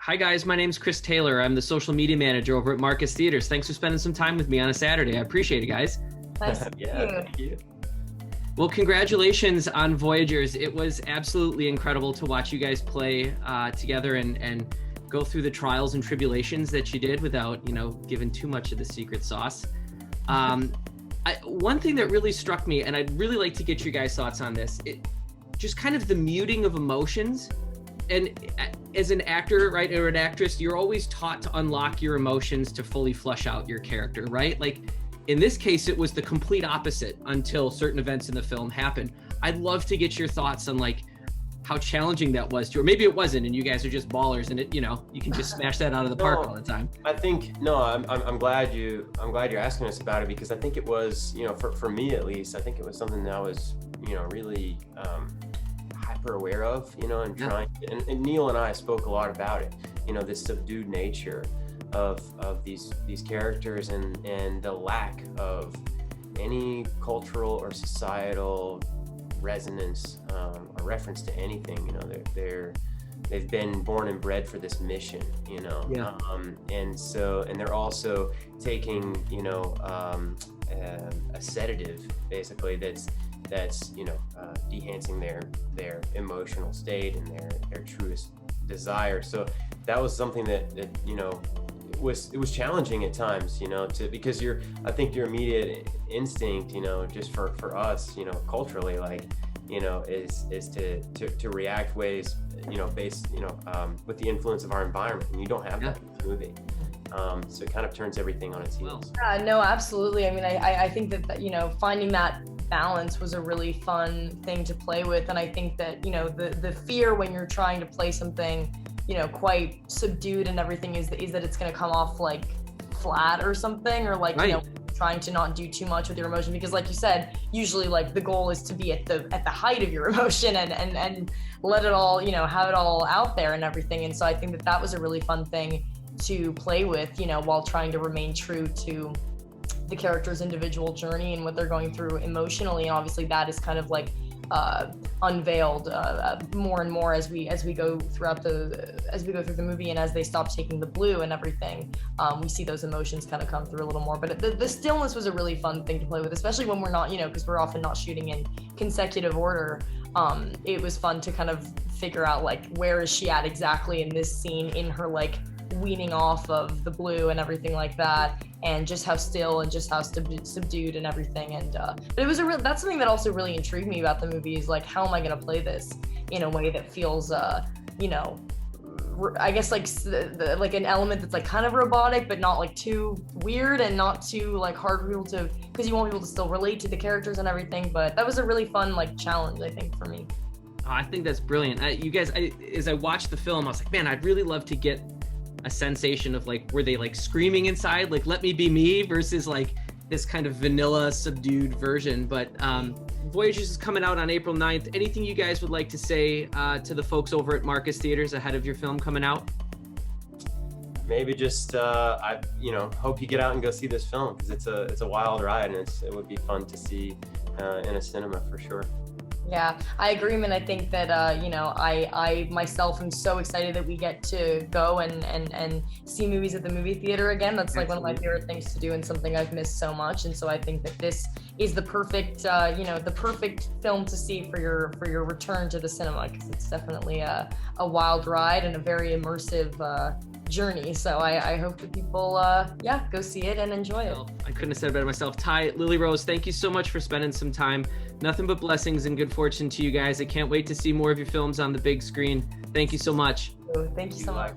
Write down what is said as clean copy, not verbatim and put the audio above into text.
Hi guys, my name's Chris Taylor. I'm the social media manager over at Marcus Theaters. Thanks for spending some time with me on a Saturday. I appreciate it, guys. Nice. Yeah, thank you. Well, congratulations on Voyagers. It was absolutely incredible to watch you guys play together and go through the trials and tribulations that you did without, giving too much of the secret sauce. One thing that really struck me, and I'd really like to get your guys' thoughts on this, just kind of the muting of emotions. And as an actor, right, or an actress, you're always taught to unlock your emotions to fully flush out your character, right? Like in this case, it was the complete opposite until certain events in the film happened. I'd love to get your thoughts on like how challenging that was to, or maybe it wasn't, and you guys are just ballers, and you can just smash that out of the park all the time. I'm glad you're asking us about it, because I think it was, for me at least, I think it was something that I was, really hyper aware of, and trying, and Neil and I spoke a lot about it, this subdued nature of these characters and the lack of any cultural or societal resonance or reference to anything. They've been born and bred for this mission, and they're also taking a sedative basically that's dehancing their emotional state and their truest desire. So that was something that it was challenging at times, because I think your immediate instinct, just for us, culturally, like, is to react ways, based, with the influence of our environment, and you don't have that in this movie. So it kind of turns everything on its heels. Yeah, no, absolutely. I mean, I think that, finding that balance was a really fun thing to play with. And I think that, the fear when you're trying to play something, quite subdued and everything is that it's going to come off like flat or something, or like, right. Trying to not do too much with your emotion, because like you said, usually like the goal is to be at the height of your emotion and let it all, have it all out there and everything. And so I think that was a really fun thing to play with, while trying to remain true to the character's individual journey and what they're going through emotionally. And obviously that is kind of like unveiled more and more as we go through the movie, and as they stop taking the blue and everything, we see those emotions kind of come through a little more. But the stillness was a really fun thing to play with, especially when we're not, because we're often not shooting in consecutive order. It was fun to kind of figure out like where is she at exactly in this scene in her like weaning off of the blue and everything like that, and just how still and just how subdued and everything. And but it was that's something that also really intrigued me about the movie, is like, how am I going to play this in a way that feels I guess like an element that's like kind of robotic but not like too weird and not too like hard for people to, because you want people to still relate to the characters and everything. But that was a really fun like challenge, I think, for me. I think that's brilliant. You guys, as I watched the film, I was like, man, I'd really love to get a sensation of like, were they like screaming inside, like let me be me, versus like this kind of vanilla subdued version. But Voyagers is coming out on April 9th. Anything you guys would like to say to the folks over at Marcus Theaters ahead of your film coming out? Maybe just I hope you get out and go see this film, because it's a wild ride, and it would be fun to see in a cinema for sure. Yeah, I agree, and I think that I myself am so excited that we get to go and see movies at the movie theater again. That's like one of my favorite things to do, and something I've missed so much. And so I think that this is the perfect the perfect film to see for your return to the cinema, because it's definitely a wild ride and a very immersive journey. So I hope that people go see it and enjoy it. Well, I couldn't have said it better myself. Tye, Lilly-Rose, thank you so much for spending some time. Nothing but blessings and good fortune to you guys. I can't wait to see more of your films on the big screen. Thank you so much. Thank you so much.